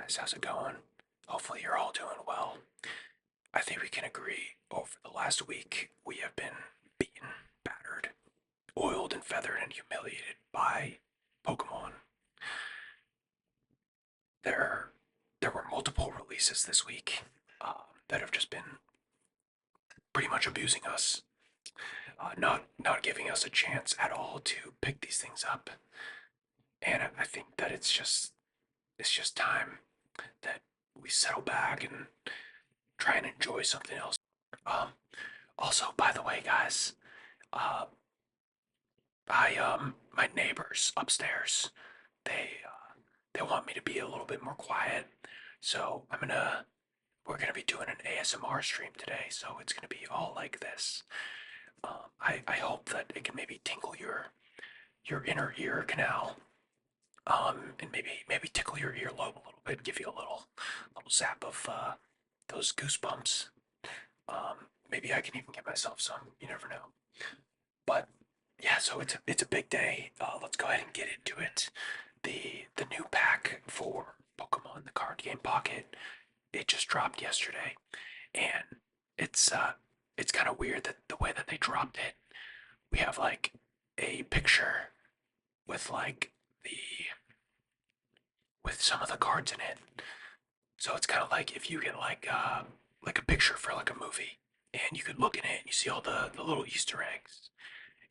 guys, how's it going? Hopefully, you're all doing well. I think we can agree over the last week we have been beaten, battered, oiled, and feathered and humiliated by Pokemon. There, there were multiple releases this week that have just been pretty much abusing us, not giving us a chance at all to pick these things up. And I think that it's just time that we settle back and try and enjoy something else. Um, Also, by the way, guys, uh, my neighbors upstairs, they want me to be a little bit more quiet, so we're gonna be doing an ASMR stream today, so it's gonna be all like this. I hope that it can maybe tingle your inner ear canal, and maybe tickle your earlobe a little bit, give you a little zap of those goosebumps. Maybe I can even get myself some. You never know. But yeah, so it's a big day. Let's go ahead and get into it. The new pack for Pokemon, the card game Pocket, it just dropped yesterday, and it's kind of weird that the way that they dropped it, we have like a picture with like the with some of the cards in it. So it's kind of like if you get like a picture for like a movie, and you could look in it and you see all the little Easter eggs.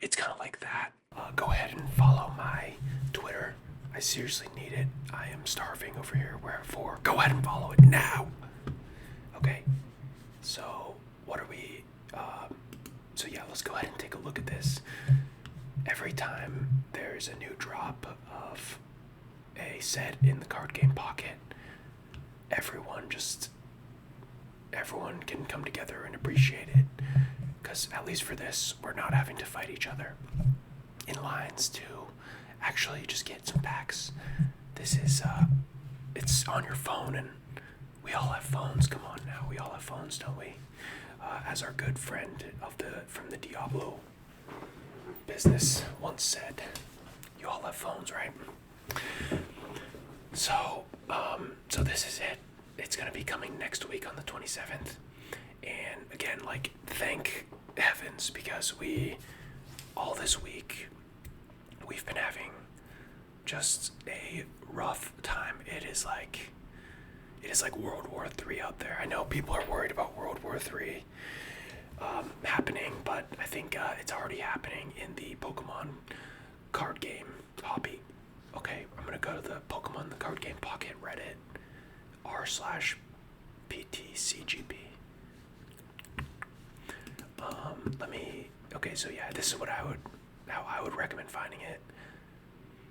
It's kind of like that. Go ahead and follow my Twitter. I seriously need it. I am starving over here. Wherefore, go ahead and follow it now. Okay. So what are we? So yeah, let's go ahead and take a look at this. Every time there's a new drop of a set in the card game Pocket, everyone just everyone can come together and appreciate it. Because at least for this, we're not having to fight each other in lines to actually just get some packs. This is it's on your phone, and we all have phones. Come on now, we all have phones, don't we? As our good friend from the Diablo business once said, you all have phones, right? So this is it. It's gonna be coming next week on the 27th. And again, like, thank heavens, because all this week, we've been having just a rough time. It is like World War III out there. I know people are worried about World War III happening, but I think it's already happening in the Pokemon card game hobby. Okay, I'm gonna go to the Pokemon the card game Pocket Reddit r/PTCGP. Okay, so yeah, this is how I would recommend finding it.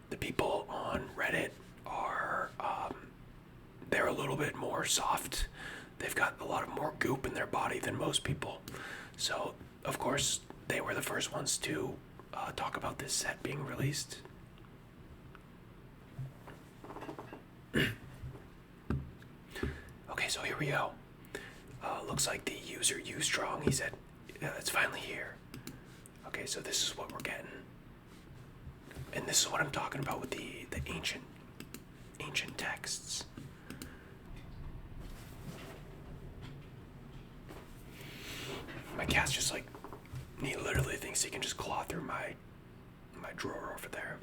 The people on Reddit are, they're a little bit more soft. They've got a lot of more goop in their body than most people. So, of course, they were the first ones to talk about this set being released. Okay, so here we go. Looks like the user U-Strong, he said, it's finally here. Okay, so this is what we're getting. And this is what I'm talking about with the ancient texts. My cat's just like, he literally thinks he can just claw through my drawer over there.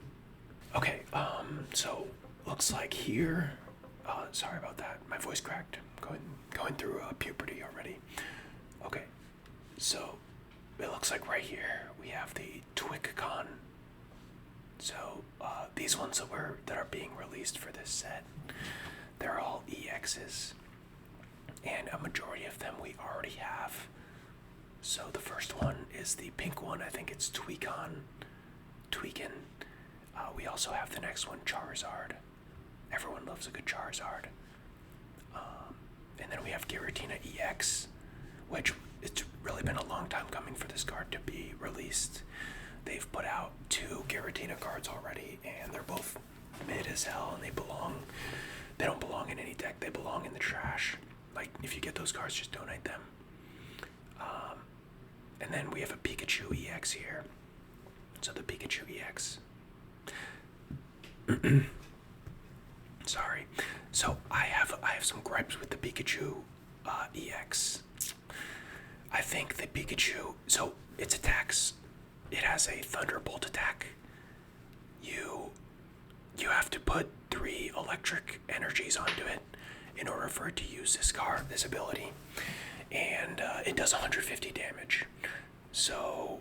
Okay, so looks like here, sorry about that, my voice cracked, going through puberty already. Okay, so it looks like right here we have the TwicCon. So these ones that are being released for this set, they're all EXs, and a majority of them we already have. So the first one is the pink one. I think it's Tweakin. We also have the next one, Charizard. Everyone loves a good Charizard. And then we have Giratina EX, which it's really been a long time coming for this card to be released. They've put out 2 Giratina cards already, and they're both mid as hell, and they don't belong in any deck. They belong in the trash. Like, if you get those cards, just donate them. And then we have a Pikachu EX here. So the Pikachu EX. Sorry. So I have some gripes with the Pikachu EX. I think the Pikachu, so its attacks, it has a Thunderbolt attack. You you have to put 3 electric energies onto it in order for it to use this ability, and it does 150 damage. So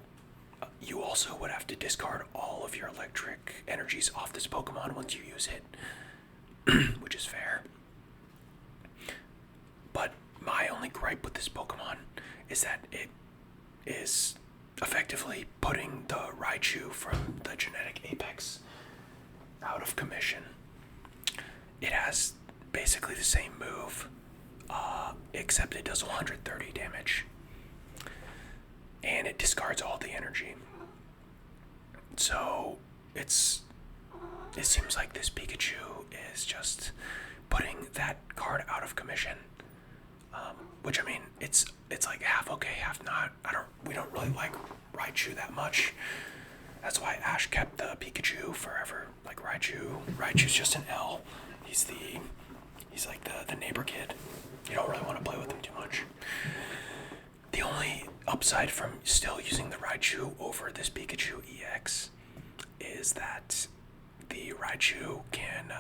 you also would have to discard all of your electric energies off this Pokemon once you use it, which is fair. But my only gripe with this Pokemon is that it is effectively putting the Raichu from the genetic Apex out of commission. It has basically the same move, except it does 130 damage. And it discards all the energy. So it seems like this Pikachu is just putting that card out of commission. Which, I mean, it's like half okay, half not. We don't really like Raichu that much. That's why Ash kept the Pikachu forever. Like Raichu's just an L. He's like the neighbor kid. You don't really want to play with him too much. The only upside from still using the Raichu over this Pikachu EX is that the Raichu can,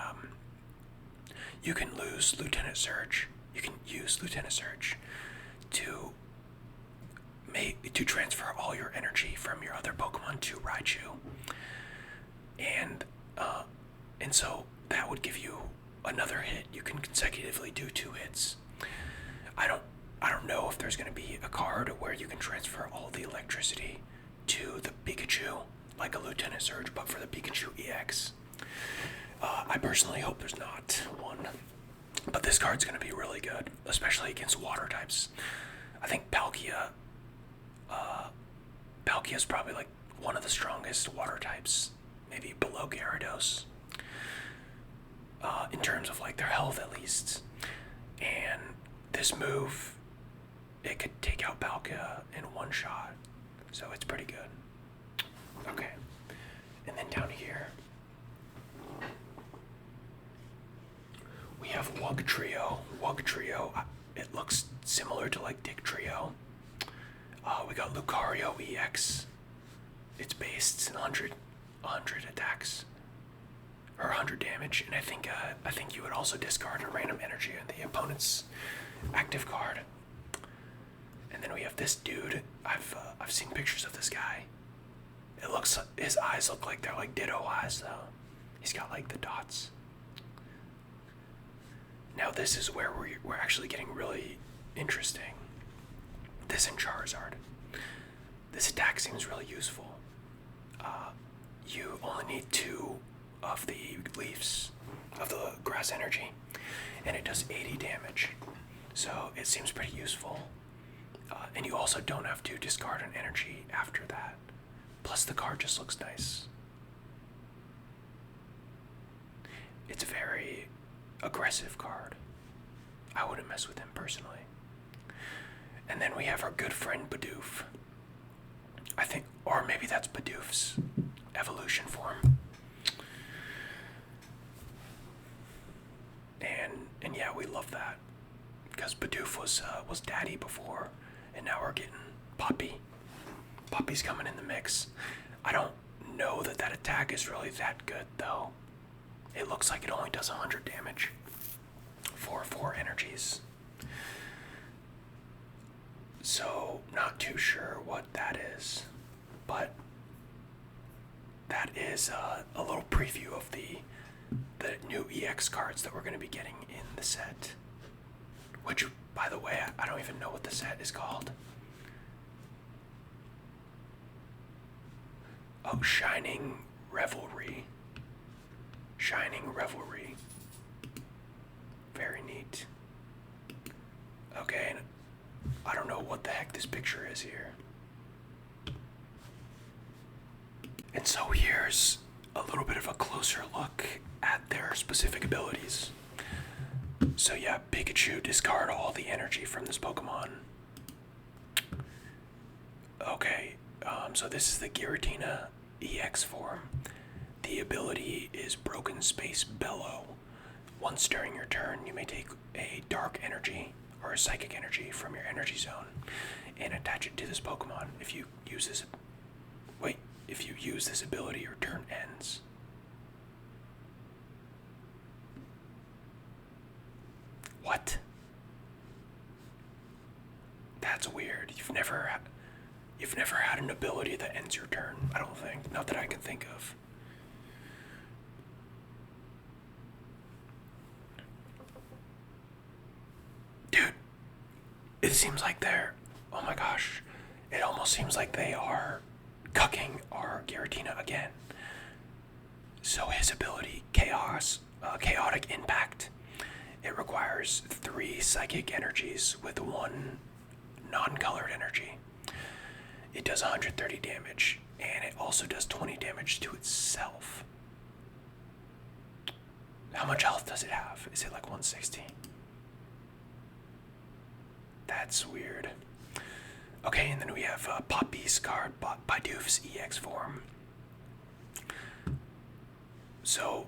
you can lose Lieutenant Surge. You can use Lieutenant Surge to transfer all your energy from your other Pokemon to Raichu, and so that would give you another hit. You can consecutively do 2 hits. I don't know if there's going to be a card where you can transfer all the electricity to the Pikachu, like a Lieutenant Surge, but for the Pikachu EX. I personally hope there's not one. But this card's going to be really good, especially against water types. I think Palkia is probably like one of the strongest water types, maybe below Gyarados, in terms of like their health at least. And this move, it could take out Palkia in one shot, so it's pretty good. Okay, and then down here, we have Wugtrio. Wugtrio, it looks similar to like Dick Trio. We got Lucario EX. It's based 100 attacks, or 100 damage, and I think you would also discard a random energy in the opponent's active card. And then we have this dude. I've seen pictures of this guy. His eyes look like they're like Ditto eyes though. He's got like the dots. Now this is where we're actually getting really interesting. This and Charizard. This attack seems really useful. You only need 2 of the leaves of the grass energy, and it does 80 damage. So it seems pretty useful. And you also don't have to discard an energy after that. Plus the card just looks nice. It's a very aggressive card. I wouldn't mess with him personally. And then we have our good friend Bidoof. I think, or maybe that's Bidoof's evolution form. And yeah, we love that, because Bidoof was daddy before, and now we're getting Puppy. Puppy's coming in the mix. I don't know that attack is really that good though. It looks like it only does 100 damage for 4 energies. So, not too sure what that is, but that is a little preview of the new EX cards that we're going to be getting in the set. Which, by the way, I don't even know what the set is called. Oh, Shining Revelry. Shining Revelry. Very neat. Okay, I don't know what the heck this picture is here. And so here's a little bit of a closer look at their specific abilities. So yeah, Pikachu, discard all the energy from this Pokemon. Okay, so this is the Giratina EX form. The ability is Broken Space Bellow. Once during your turn, you may take a dark energy or a psychic energy from your energy zone and attach it to this Pokemon. If you use this ability, your turn ends. What? That's weird. You've never had an ability that ends your turn, I don't think. Not that I can think of. Dude, it seems like oh my gosh, it almost seems like they are cucking our Giratina again. So his ability, Chaotic Impact, it requires 3 psychic energies with 1 non-colored energy. It does 130 damage, and it also does 20 damage to itself. How much health does it have? Is it like 160? That's weird. Okay, and then we have Poppy's card, Bidoof's EX form. So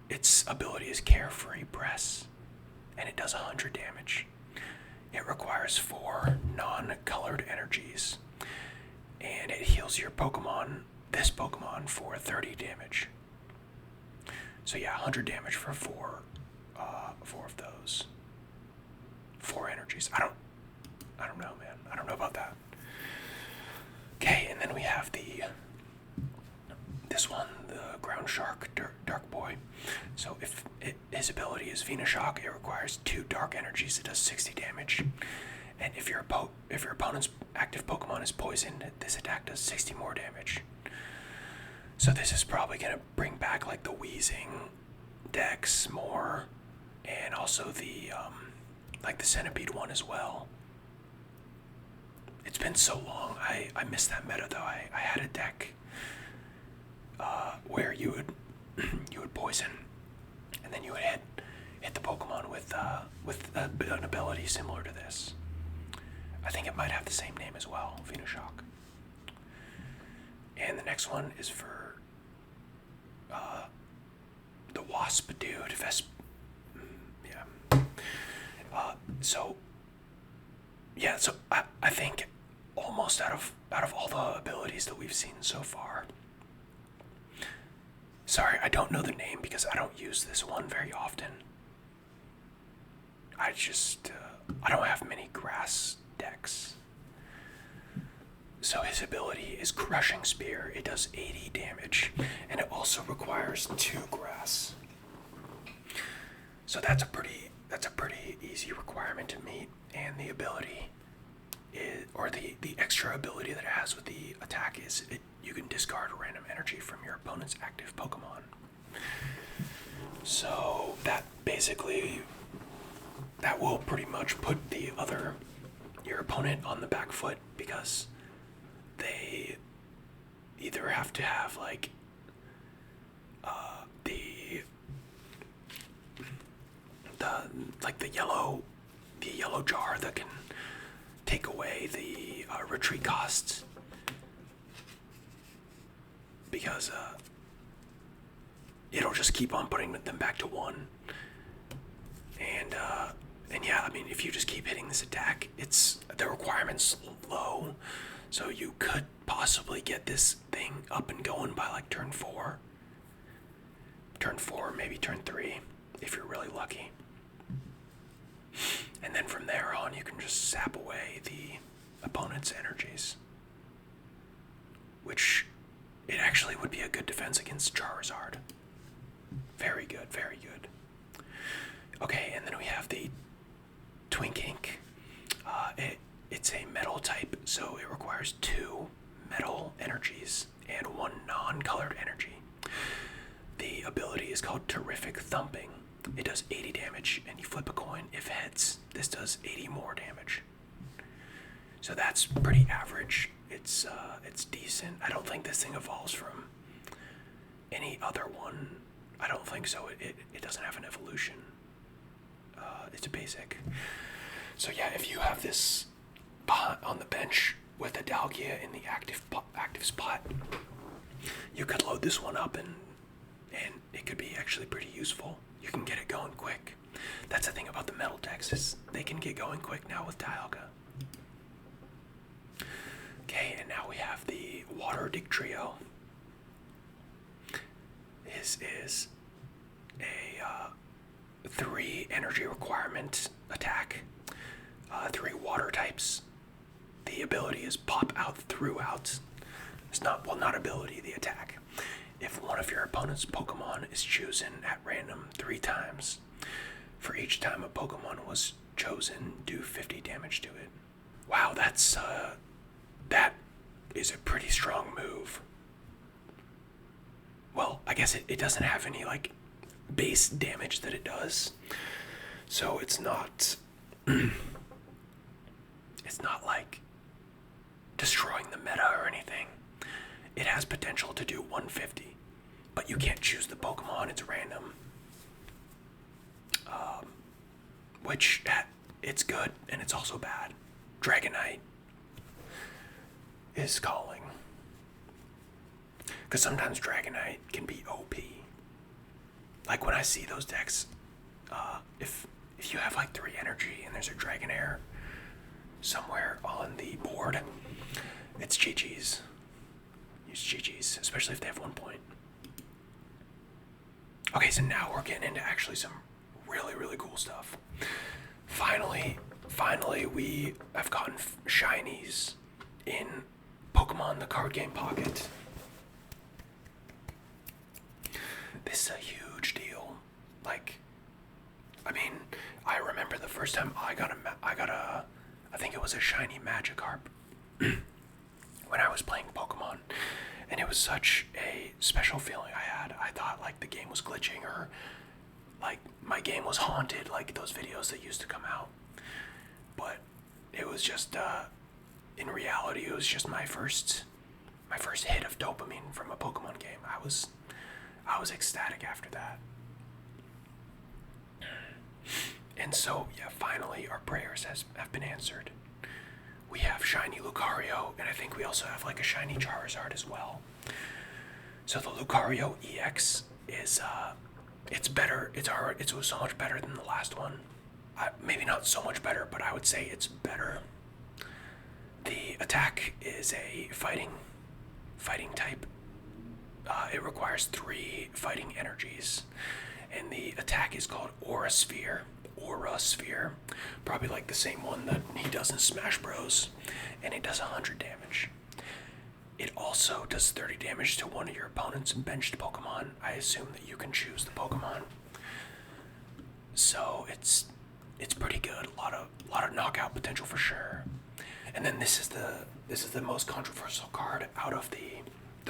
its ability is Carefree Press, and it does 100 damage. It requires 4 non-colored energies, and it heals this Pokemon for 30 damage. So yeah, 100 damage for 4 of those. 4 energies. I don't know, man. I don't know about that. Okay, and then we have this one, the Ground Shark Dark Boy. So if his ability is Venoshock, it requires 2 dark energies. It does 60 damage. And if your opponent's active Pokemon is poisoned, this attack does 60 more damage. So this is probably gonna bring back like the Wheezing decks more, and also the Centipede one as well. It's been so long. I missed that meta though. I had a deck where you would poison, and then you would hit the Pokemon with an ability similar to this. I think it might have the same name as well, Venoshock. And the next one is for the Wasp dude, So I think almost out of all the abilities that we've seen so far. Sorry, I don't know the name because I don't use this one very often. I don't have many grass decks. So his ability is Crushing Spear. It does 80 damage, and it also requires 2 grass. So that's a pretty easy requirement to meet, and the ability the extra ability that it has with the attack is you can discard random energy from your opponent's active Pokemon. So that will pretty much put your opponent on the back foot, because they either have to have the yellow jar that can take away the retreat costs, because it'll just keep on putting them back to 1. And yeah, I mean, if you just keep hitting this attack, the requirement's low, so you could possibly get this thing up and going by like turn 4, maybe turn 3, if you're really lucky. And then from there on, you can just sap away the opponent's energies, which it actually would be a good defense against Charizard. Very good, very good. Okay, and then we have the Twink Ink. It's a metal type, so it requires 2 metal energies and 1 non-colored energy. The ability is called Terrific Thumping. It does 80 damage, and you flip a coin. If heads, this does 80 more damage. So that's pretty average. It's decent. I don't think this thing evolves from any other one. I don't think so. It doesn't have an evolution. It's a basic. So yeah, if you have this on the bench with a Dalgia in the active spot, you could load this one up, and it could be actually pretty useful. You can get it going quick. That's the thing about the metal decks, is they can get going quick now with Dialga. Okay, and now we have the Water Dig Trio. This is a 3 energy requirement attack, 3 water types. The ability is Pop Out Throughout. It's not ability, the attack. If one of your opponent's Pokemon is chosen at random 3 times, for each time a Pokemon was chosen, do 50 damage to it. Wow, that is a pretty strong move. Well, I guess it doesn't have any, like, base damage that it does. So it's not it's not like destroying the meta or anything. It has potential to do 150, but you can't choose the Pokemon, it's random. Which, it's good, and it's also bad. Dragonite is calling. Because sometimes Dragonite can be OP. Like when I see those decks, if you have like 3 energy and there's a Dragonair somewhere on the board, it's GG's. Use GG's, especially if they have 1 point. Okay, so now we're getting into actually some really, really cool stuff. Finally, we have gotten shinies in Pokemon the Card Game Pocket. This is a huge deal. Like, I mean, I remember the first time I think it was a shiny Magikarp when I was playing Pokemon, and it was such a special feeling I had. I thought like the game was glitching, or like my game was haunted, like those videos that used to come out. But it was just, in reality, it was just my first hit of dopamine from a Pokemon game. I was ecstatic after that. And so, yeah, finally our prayers have been answered. We have shiny Lucario, and I think we also have like a shiny Charizard as well. So the Lucario EX is, it's better. It's so much better than the last one. Maybe not so much better, but I would say it's better. The attack is a fighting type. It requires 3 fighting energies, and the attack is called Aura Sphere. Probably like the same one that he does in Smash Bros, and it does 100 damage. It also does 30 damage to one of your opponent's benched Pokemon. I assume that you can choose the Pokemon. So it's pretty good. A lot of knockout potential for sure. And then this is the most controversial card out of the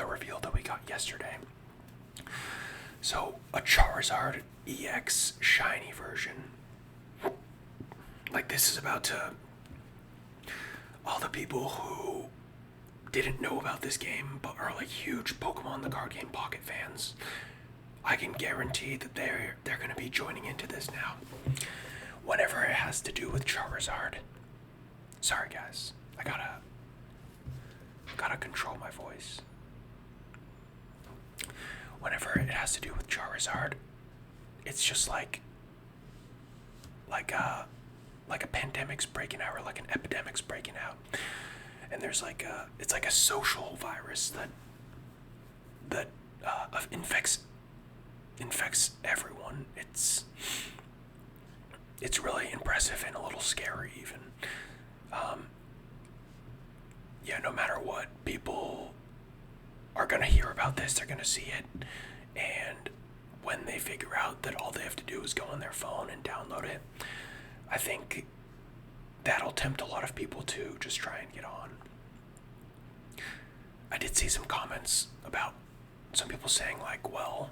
reveal that we got yesterday. So a Charizard EX shiny version. Like, this is about to, all the people who didn't know about this game but are like huge Pokemon the Card Game Pocket fans, I can guarantee that they're going to be joining into this now. Whenever it has to do with Charizard. Sorry guys, I gotta control my voice. Whenever it has to do with Charizard, it's just like a pandemic's breaking out, or like an epidemic's breaking out, and there's like it's like a social virus that infects everyone. It's really impressive and a little scary even. Yeah, no matter what, people are gonna hear about this, they're gonna see it, and when they figure out that all they have to do is go on their phone and download it, I think that'll tempt a lot of people to just try and get on. I did see some comments about some people saying like, well,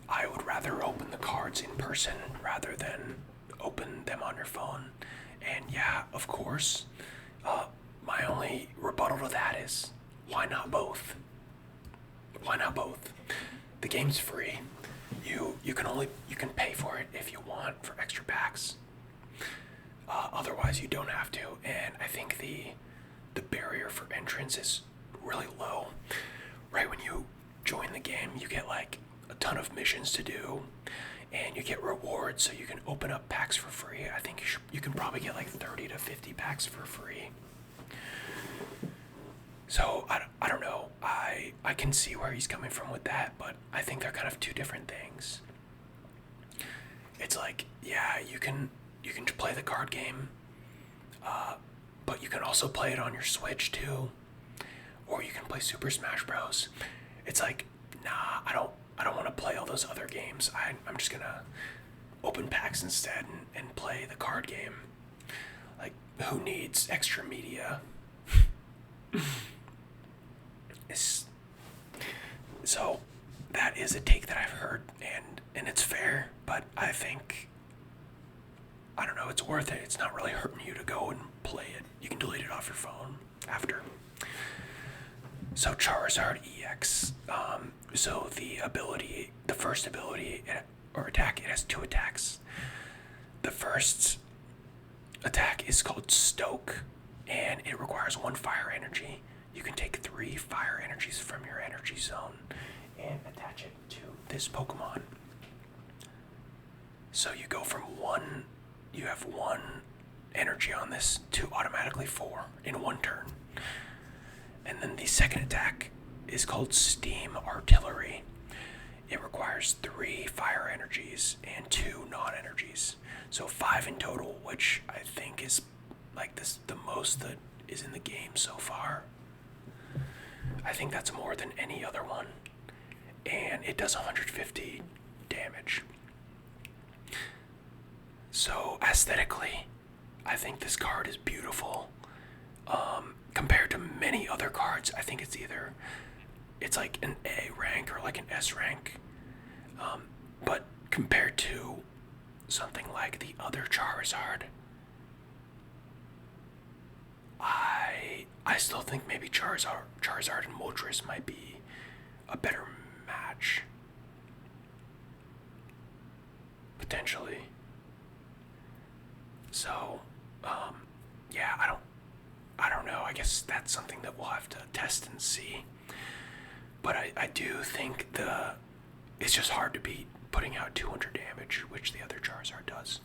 I would rather open the cards in person rather than open them on your phone. And yeah, of course, my only rebuttal to that is, why not both? Why not both? The game's free. You can pay for it if you want for extra packs. Otherwise, you don't have to. And I think the barrier for entrance is really low. Right when you join the game, you get like a ton of missions to do, and you get rewards, so you can open up packs for free. I think you can probably get like 30 to 50 packs for free. So I don't know. I can see where he's coming from with that, but I think they're kind of two different things. It's like, yeah, you can play the card game, but you can also play it on your Switch too, or you can play Super Smash Bros. It's like, nah, I don't want to play all those other games. I'm just gonna open packs instead and play the card game. Like, who needs extra media? So that is a take that I've heard, and it's fair, but I think, I don't know, it's worth it. It's not really hurting you to go and play it. You can delete it off your phone after. So Charizard EX, so the first ability or attack, it has two attacks. The first attack is called Stoke, and it requires 1 fire energy. You can take 3 fire energies from your energy zone and attach it to this Pokemon. So you go from you have 1 energy on this to automatically 4 in 1 turn. And then the second attack is called Steam Artillery. It requires 3 fire energies and 2 non-energies. So 5 in total, which I think is like the most that is in the game so far. I think that's more than any other one. And it does 150 damage. So aesthetically, I think this card is beautiful. Compared to many other cards, I think it's like an A rank or like an S rank. But compared to something like the other Charizard, I still think maybe Charizard and Moltres might be a better match. Potentially. So, yeah, I don't know. I guess that's something that we'll have to test and see. But I do think it's just hard to beat putting out 200 damage, which the other Charizard does.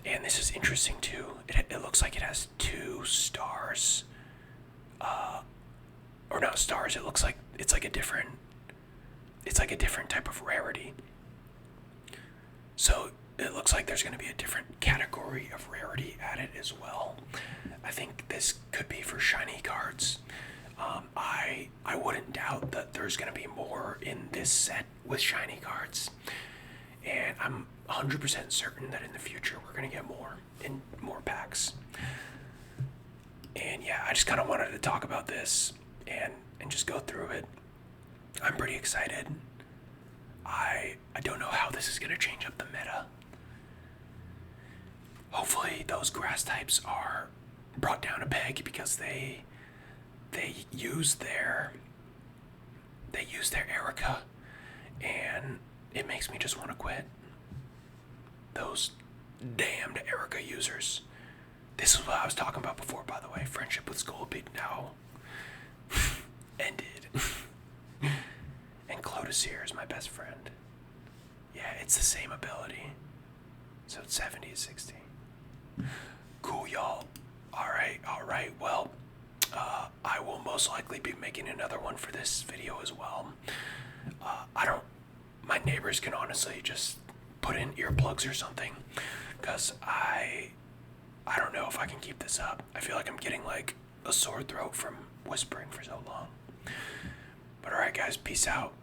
And this is interesting too. It looks like it has 2 stars. Or not stars. It looks like it's like a different type of rarity. So it looks like there's going to be a different category of rarity added as well. I think this could be for shiny cards. I wouldn't doubt that there's going to be more in this set with shiny cards. And I'm 100% certain that in the future we're going to get more in more packs. And yeah, I just kind of wanted to talk about this and just go through it. I'm pretty excited. I don't know how this is going to change up the meta. Hopefully those grass types are brought down a peg because they use their Erica, and it makes me just want to quit. Those damned Erica users. This is what I was talking about before, by the way. Friendship with Scolipede now ended. And Clodicere is my best friend. Yeah, it's the same ability. So it's 70 to 60. Cool, y'all. Alright, well, I will most likely be making another one for this video as well. My neighbors can honestly just put in earplugs or something, because I don't know if I can keep this up. I feel like I'm getting like a sore throat from whispering for so long. But alright guys, peace out.